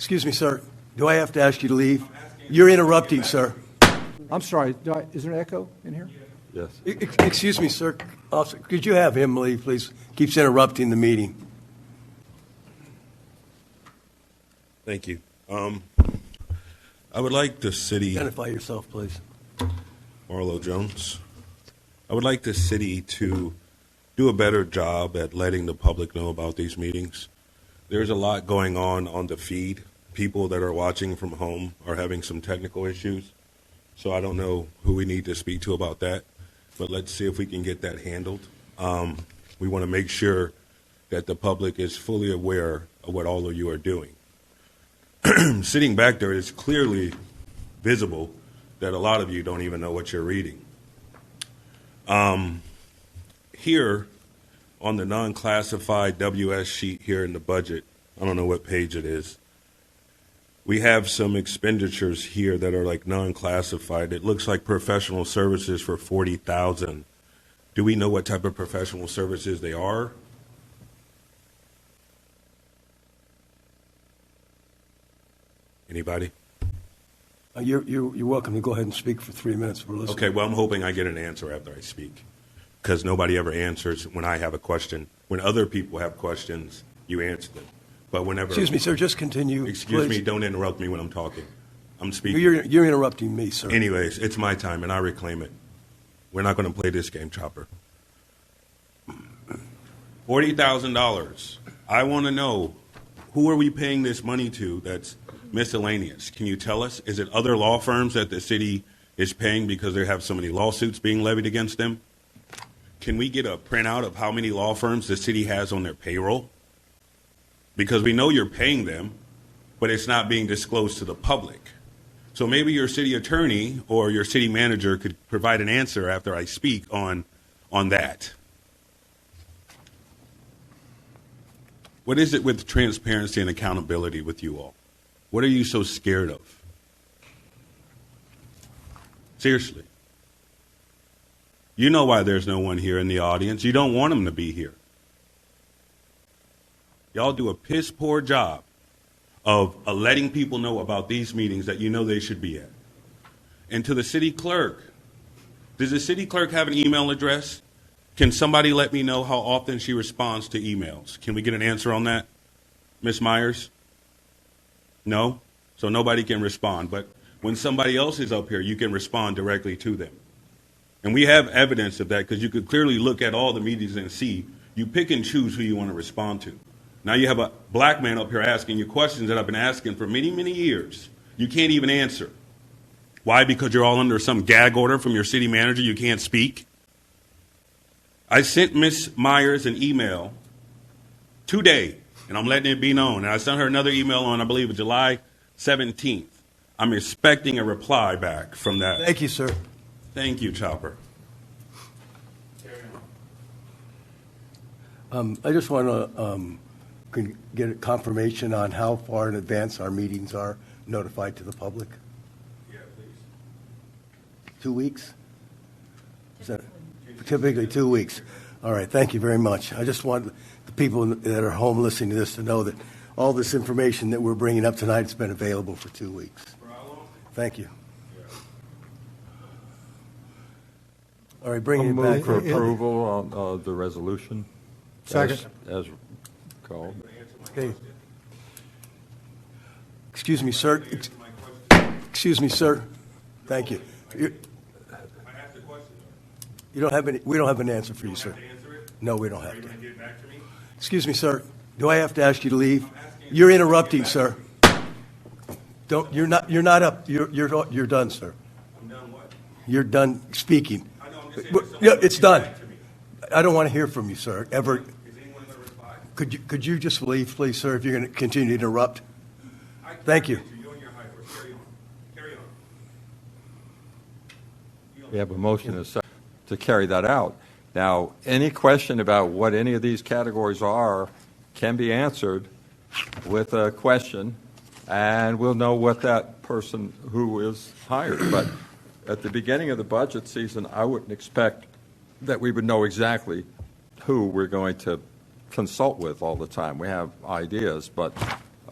Excuse me, sir. Do I have to ask you to leave? You're interrupting, sir. I'm sorry. Is there an echo in here? Yes. Excuse me, sir. Officer, could you have him leave, please? Keeps interrupting the meeting. Thank you. I would like the city, Identify yourself, please. Marlo Jones. I would like the city to do a better job at letting the public know about these meetings. There's a lot going on the feed. People that are watching from home are having some technical issues. So I don't know who we need to speak to about that, but let's see if we can get that handled. We want to make sure that the public is fully aware of what all of you are doing. Sitting back there, it's clearly visible that a lot of you don't even know what you're reading. Here on the non-classified WS sheet here in the budget, I don't know what page it is, we have some expenditures here that are like non-classified. It looks like professional services for $40,000. Do we know what type of professional services they are? Anybody? You're welcome to go ahead and speak for 3 minutes. We're listening. Okay, well, I'm hoping I get an answer after I speak, because nobody ever answers when I have a question. When other people have questions, you answer them. But whenever... Excuse me, sir. Just continue. Excuse please. me. Don't interrupt me when I'm talking. I'm speaking. You're interrupting me, sir. Anyways, it's my time, and I reclaim it. We're not going to play this game, Chopper. $40,000. I want to know, who are we paying this money to that's miscellaneous? Can you tell us? Is it other law firms that the city is paying because they have so many lawsuits being levied against them? Can we get a printout of how many law firms the city has on their payroll? Because we know you're paying them, but it's not being disclosed to the public. So maybe your city attorney or your city manager could provide an answer after I speak on that. What is it with transparency and accountability with you all? What are you so scared of? Seriously. You know why there's no one here in the audience. You don't want them to be here. Y'all do a piss poor job of letting people know about these meetings that you know they should be at. And to the city clerk, does the city clerk have an email address? Can somebody let me know how often she responds to emails? Can we get an answer on that, Ms. Myers? No? So nobody can respond. But when somebody else is up here, you can respond directly to them. And we have evidence of that because you could clearly look at all the meetings and see you pick and choose who you want to respond to. Now you have a black man up here asking you questions that I've been asking for many, many years. You can't even answer. Why? Because you're all under some gag order from your city manager. You can't speak. I sent Ms. Myers an email today, and I'm letting it be known. And I sent her another email on, I believe, July 17th. I'm expecting a reply back from that. Thank you, sir. Thank you, Chopper. I just want to get a confirmation on how far in advance our meetings are notified to the public. Yeah, please. 2 weeks? Is that typically 2 weeks? All right, thank you very much. I just want the people that are home listening to this to know that all this information that we're bringing up tonight has been available for 2 weeks. For how long? Thank you. Yeah. All right, bringing it I'll back. move for approval on the resolution. Second. As called. Okay. Excuse me, sir. Excuse me, sir. Thank you. You don't have any. We don't have an answer for you, sir. No, we don't have to. Excuse me, sir. Do I have to ask you to leave? You're interrupting, sir. Don't. You're not. You're not up. You're done, sir. I'm done what? You're done speaking. I know, I'm just saying Yeah, it's done. I don't want to hear from you, sir. Ever. Is anyone going to reply? Could you just leave, please, sir, if you're going to continue to interrupt? Thank you. You and your high horse. Carry on. Carry on. We have a motion to carry that out. Now, any question about what any of these categories are can be answered with a question, and we'll know what that person who is hired. But at the beginning of the budget season, I wouldn't expect that we would know exactly who we're going to consult with all the time. We have ideas, but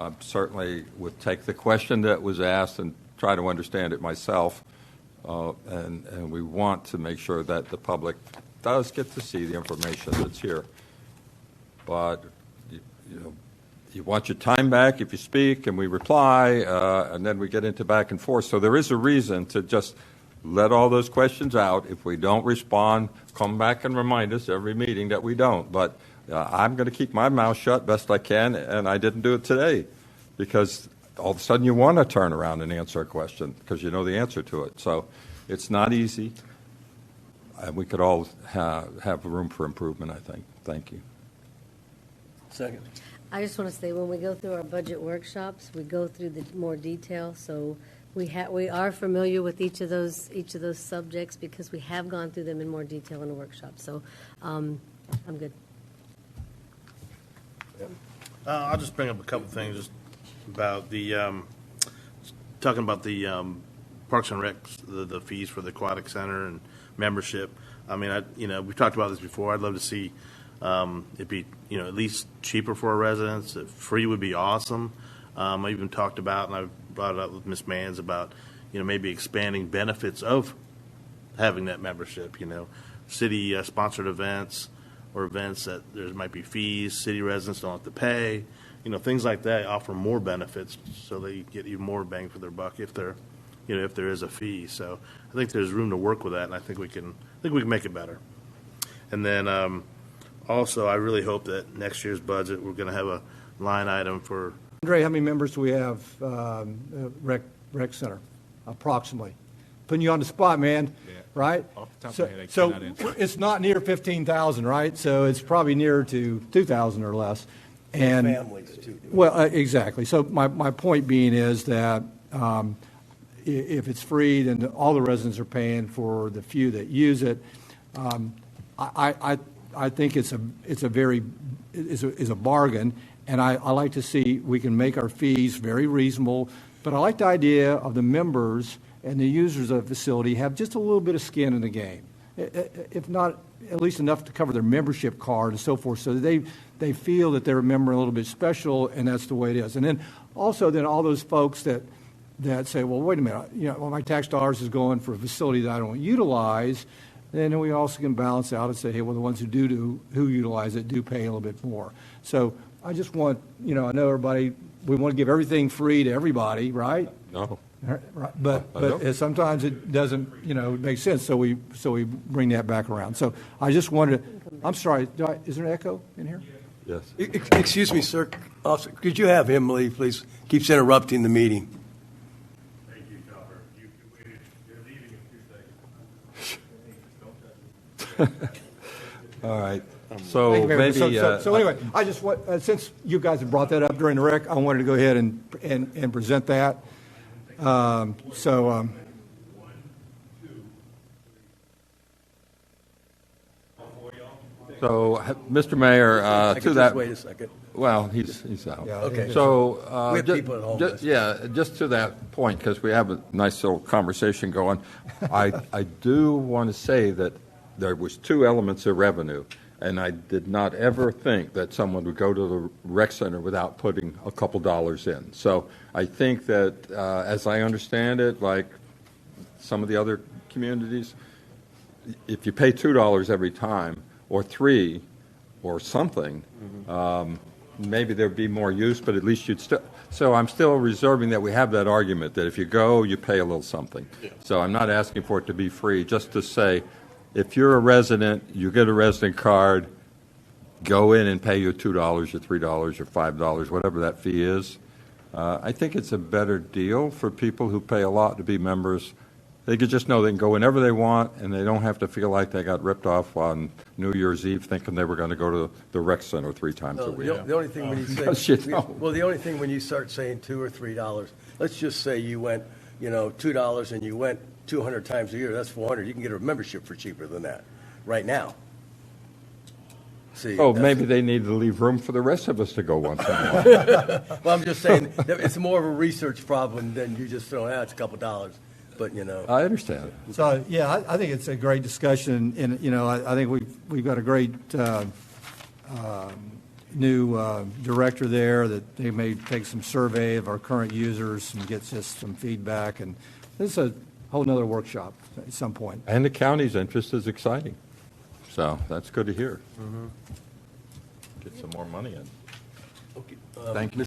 I certainly would take the question that was asked and try to understand it myself. And we want to make sure that the public does get to see the information that's here. But, you want your time back if you speak, and we reply, and then we get into back and forth. So there is a reason to just let all those questions out. If we don't respond, come back and remind us every meeting that we don't. But I'm going to keep my mouth shut best I can, and I didn't do it today because all of a sudden you want to turn around and answer a question because you know the answer to it. So it's not easy. And we could all have room for improvement, I think. Thank you. Second. I just want to say, when we go through our budget workshops, we go through the more detail, so we are familiar with each of those subjects because we have gone through them in more detail in the workshop. So I'm good. I'll just bring up a couple things just about the talking about the Parks and Recs, the fees for the aquatic center and membership. I mean, we've talked about this before. I'd love to see it be, at least cheaper for our residents. Free would be awesome. I even talked about, and I brought it up with Ms. Manns about, maybe expanding benefits of having that membership. City sponsored events or events that there might be fees. City residents don't have to pay. Things like that offer more benefits, so they get even more bang for their buck if they're, if there is a fee. So I think there's room to work with that, and I think we can make it better. And then. Also, I really hope that next year's budget, we're going to have a line item for. Andre, how many members do we have, rec center, approximately? Putting you on the spot, man, right? Off the top of my head, I So cannot answer. it's not near 15,000, right? So it's probably nearer to 2,000 or less. And Families, too. well, exactly. So my point being is that if it's free, then all the residents are paying for the few that use it. I think it's a bargain, and I like to see we can make our fees very reasonable. But I like the idea of the members and the users of the facility have just a little bit of skin in the game, if not at least enough to cover their membership card and so forth, so that they feel that they're a member a little bit special, and that's the way it is. And then also all those folks that say, well, wait a minute, my tax dollars is going for a facility that I don't utilize. Then we also can balance out and say, hey, well, the ones who utilize it do pay a little bit more. So I just want, I know everybody, we want to give everything free to everybody, right? No. Right. But sometimes it doesn't, make sense. So we bring that back around. So I just wanted to, I'm sorry, is there an echo in here? Yes. Excuse me, sir. Officer, could you have him leave, please? Keeps interrupting the meeting. Thank you, Chopper. You're leaving in 2 seconds. All right. So Thank you very much. maybe. So anyway, I just want, since you guys have brought that up during the rec, I wanted to go ahead and present that. So, Mr. Mayor, I to could that. just wait a second. Well, he's out. Yeah, Okay. So, We have people at home listening. just to that point, because we have a nice little conversation going, I do want to say that there was 2 elements of revenue, and I did not ever think that someone would go to the rec center without putting a couple dollars in. So I think that, as I understand it, like some of the other communities, if you pay $2 every time, or $3, or something, maybe there'd be more use, but at least you'd still. So I'm still reserving that we have that argument that if you go, you pay a little something. Yeah. So I'm not asking for it to be free, just to say, if you're a resident, you get a resident card, go in and pay your $2 or $3 or $5, whatever that fee is. I think it's a better deal for people who pay a lot to be members. They could just know they can go whenever they want, and they don't have to feel like they got ripped off on New Year's Eve thinking they were going to go to the rec center 3 times a week. The only thing when you the only thing when you start saying $2 or $3, let's just say you went, $2 and you went 200 times a year. That's 400. You can get a membership for cheaper than that right now. See, Maybe they need to leave room for the rest of us to go once in a while. Well, I'm just saying that it's more of a research problem than you just throw out. It's a couple dollars. But, I understand. So, yeah, I think it's a great discussion, and, I think we've got a great new director there, that they may take some survey of our current users and get us some feedback. And this is a whole nother workshop at some point. And the county's interest is exciting. So that's good to hear. Get some more money in. Thank you.